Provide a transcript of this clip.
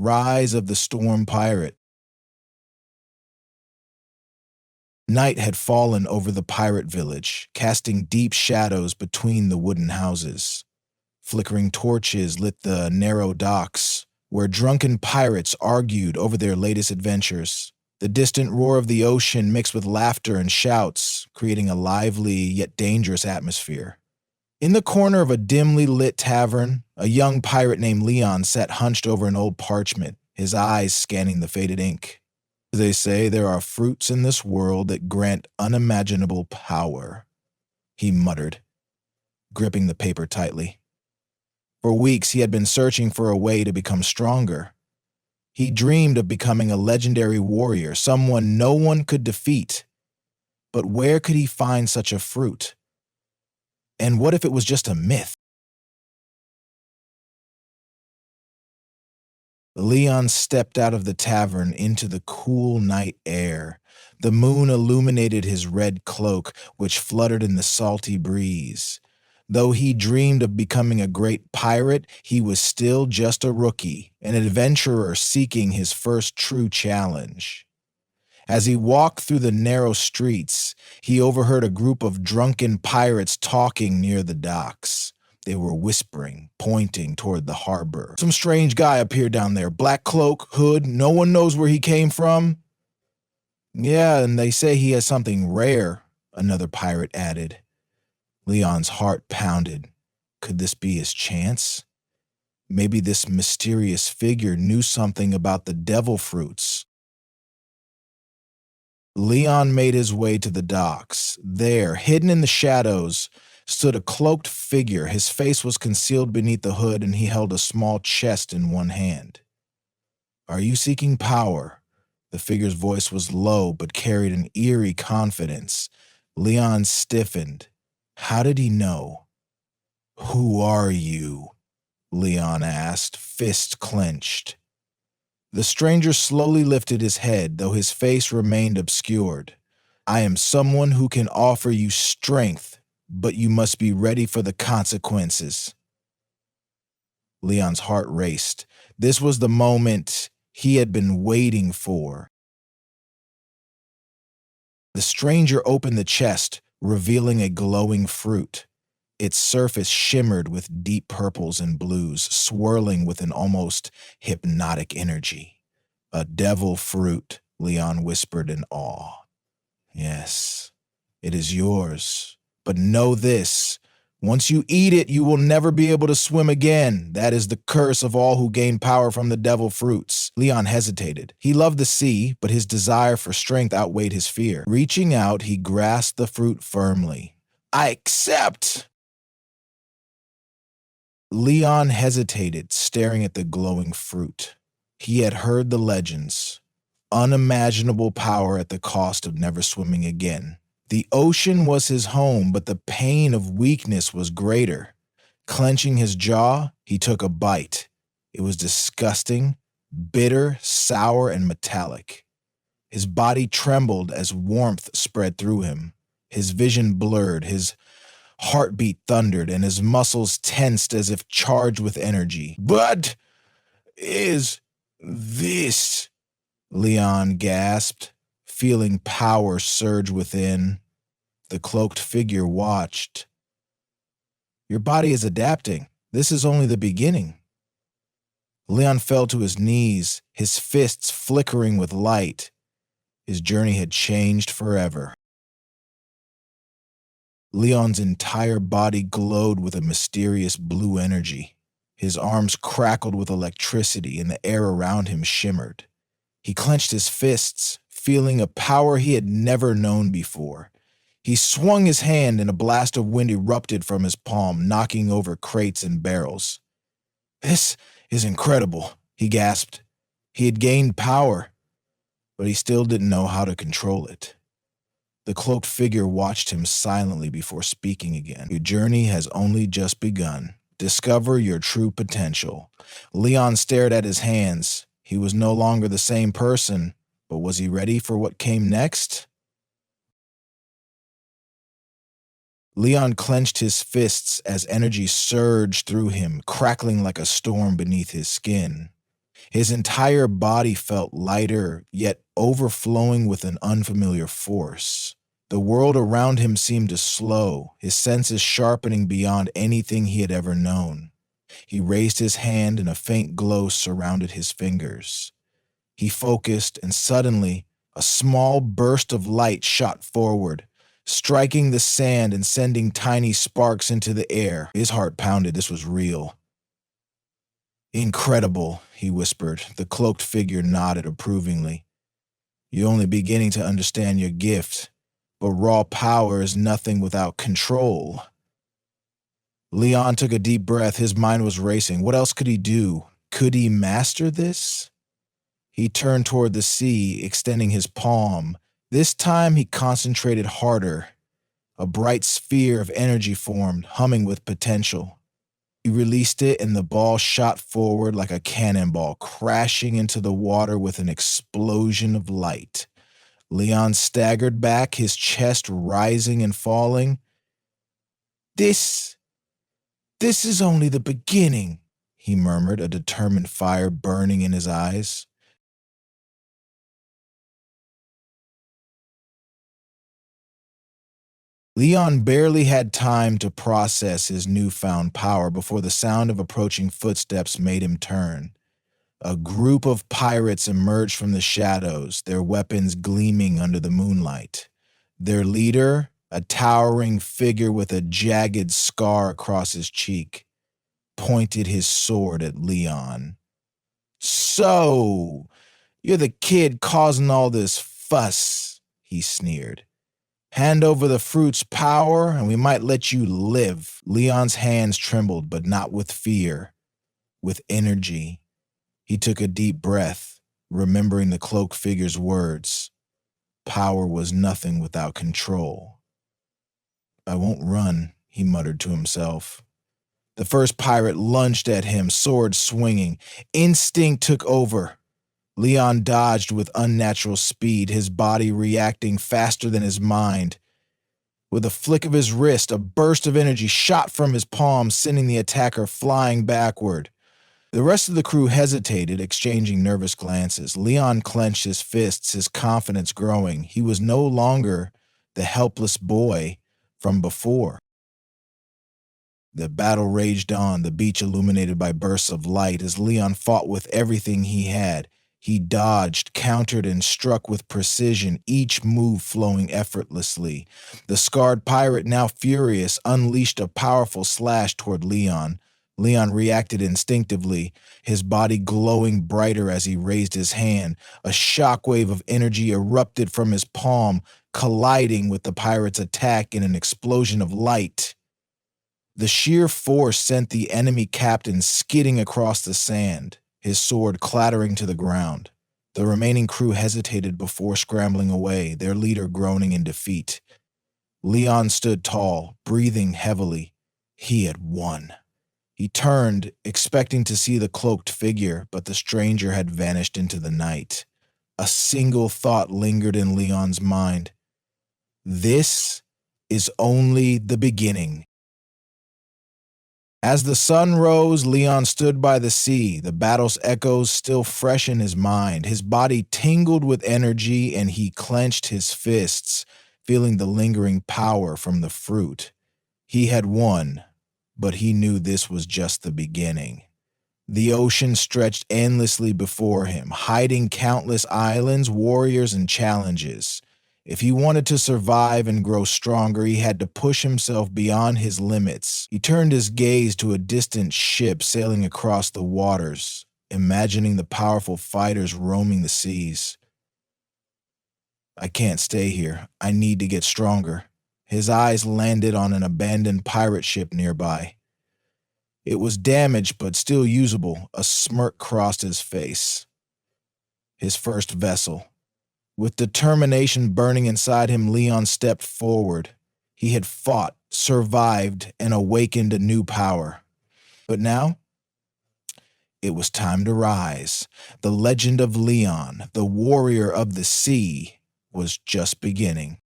Rise of the Storm Pirate. Night had fallen over the pirate village, casting deep shadows between the wooden houses. Flickering torches lit the narrow docks, where drunken pirates argued over their latest adventures. The distant roar of the ocean mixed with laughter and shouts, creating a lively yet dangerous atmosphere. In the corner of a dimly lit tavern, a young pirate named Leon sat hunched over an old parchment, his eyes scanning the faded ink. They say there are fruits in this world that grant unimaginable power, he muttered, gripping the paper tightly. For weeks he had been searching for a way to become stronger. He dreamed of becoming a legendary warrior, someone no one could defeat. But where could he find such a fruit? And what if it was just a myth? Leon stepped out of the tavern into the cool night air. The moon illuminated his red cloak, which fluttered in the salty breeze. Though he dreamed of becoming a great pirate, he was still just a rookie, an adventurer seeking his first true challenge. As he walked through the narrow streets, he overheard a group of drunken pirates talking near the docks. They were whispering, pointing toward the harbor. Some strange guy appeared down there, black cloak, hood, no one knows where he came from. Yeah, and they say he has something rare, another pirate added. Leon's heart pounded. Could this be his chance? Maybe this mysterious figure knew something about the devil fruits. Leon made his way to the docks. There, hidden in the shadows, stood a cloaked figure. His face was concealed beneath the hood, and he held a small chest in one hand. Are you seeking power? The figure's voice was low, but carried an eerie confidence. Leon stiffened. How did he know? Who are you? Leon asked, fist clenched. The stranger slowly lifted his head, though his face remained obscured. I am someone who can offer you strength, but you must be ready for the consequences. Leon's heart raced. This was the moment he had been waiting for. The stranger opened the chest, revealing a glowing fruit. Its surface shimmered with deep purples and blues, swirling with an almost hypnotic energy. A devil fruit, Leon whispered in awe. Yes, it is yours. But know this, once you eat it, you will never be able to swim again. That is the curse of all who gain power from the devil fruits. Leon hesitated. He loved the sea, but his desire for strength outweighed his fear. Reaching out, he grasped the fruit firmly. I accept! Leon hesitated, staring at the glowing fruit. He had heard the legends. Unimaginable power at the cost of never swimming again. The ocean was his home, but the pain of weakness was greater. Clenching his jaw, he took a bite. It was disgusting, bitter, sour, and metallic. His body trembled as warmth spread through him. His vision blurred, his heartbeat thundered, and his muscles tensed as if charged with energy. What is this? Leon gasped, feeling power surge within. The cloaked figure watched. Your body is adapting. This is only the beginning. Leon fell to his knees, his fists flickering with light. His journey had changed forever. Leon's entire body glowed with a mysterious blue energy. His arms crackled with electricity, and the air around him shimmered. He clenched his fists, feeling a power he had never known before. He swung his hand, and a blast of wind erupted from his palm, knocking over crates and barrels. This is incredible, he gasped. He had gained power, but he still didn't know how to control it. The cloaked figure watched him silently before speaking again. Your journey has only just begun. Discover your true potential. Leon stared at his hands. He was no longer the same person, but was he ready for what came next? Leon clenched his fists as energy surged through him, crackling like a storm beneath his skin. His entire body felt lighter, yet overflowing with an unfamiliar force. The world around him seemed to slow, his senses sharpening beyond anything he had ever known. He raised his hand and a faint glow surrounded his fingers. He focused, and suddenly, a small burst of light shot forward, striking the sand and sending tiny sparks into the air. His heart pounded. This was real. "Incredible," he whispered. The cloaked figure nodded approvingly. "You're only beginning to understand your gift, but raw power is nothing without control." Leon took a deep breath. His mind was racing. What else could he do? Could he master this? He turned toward the sea, extending his palm. This time he concentrated harder. A bright sphere of energy formed, humming with potential. He released it, and the ball shot forward like a cannonball, crashing into the water with an explosion of light. Leon staggered back, his chest rising and falling. This is only the beginning," he murmured, a determined fire burning in his eyes. Leon barely had time to process his newfound power before the sound of approaching footsteps made him turn. A group of pirates emerged from the shadows, their weapons gleaming under the moonlight. Their leader, a towering figure with a jagged scar across his cheek, pointed his sword at Leon. "So, you're the kid causing all this fuss," he sneered. "Hand over the fruit's power, and we might let you live." Leon's hands trembled, but not with fear, with energy. He took a deep breath, remembering the cloaked figure's words. Power was nothing without control. "I won't run," he muttered to himself. The first pirate lunged at him, sword swinging. Instinct took over. Leon dodged with unnatural speed, his body reacting faster than his mind. With a flick of his wrist, a burst of energy shot from his palm, sending the attacker flying backward. The rest of the crew hesitated, exchanging nervous glances. Leon clenched his fists, his confidence growing. He was no longer the helpless boy from before. The battle raged on, the beach illuminated by bursts of light as Leon fought with everything he had. He dodged, countered, and struck with precision, each move flowing effortlessly. The scarred pirate, now furious, unleashed a powerful slash toward Leon. Leon reacted instinctively, his body glowing brighter as he raised his hand. A shockwave of energy erupted from his palm, colliding with the pirate's attack in an explosion of light. The sheer force sent the enemy captain skidding across the sand, his sword clattering to the ground. The remaining crew hesitated before scrambling away, their leader groaning in defeat. Leon stood tall, breathing heavily. He had won. He turned, expecting to see the cloaked figure, but the stranger had vanished into the night. A single thought lingered in Leon's mind. This is only the beginning. As the sun rose, Leon stood by the sea, the battle's echoes still fresh in his mind. His body tingled with energy, and he clenched his fists, feeling the lingering power from the fruit. He had won, but he knew this was just the beginning. The ocean stretched endlessly before him, hiding countless islands, warriors, and challenges. If he wanted to survive and grow stronger, he had to push himself beyond his limits. He turned his gaze to a distant ship sailing across the waters, imagining the powerful fighters roaming the seas. "I can't stay here. I need to get stronger." His eyes landed on an abandoned pirate ship nearby. It was damaged but still usable. A smirk crossed his face. His first vessel. With determination burning inside him, Leon stepped forward. He had fought, survived, and awakened a new power. But now, it was time to rise. The legend of Leon, the warrior of the sea, was just beginning.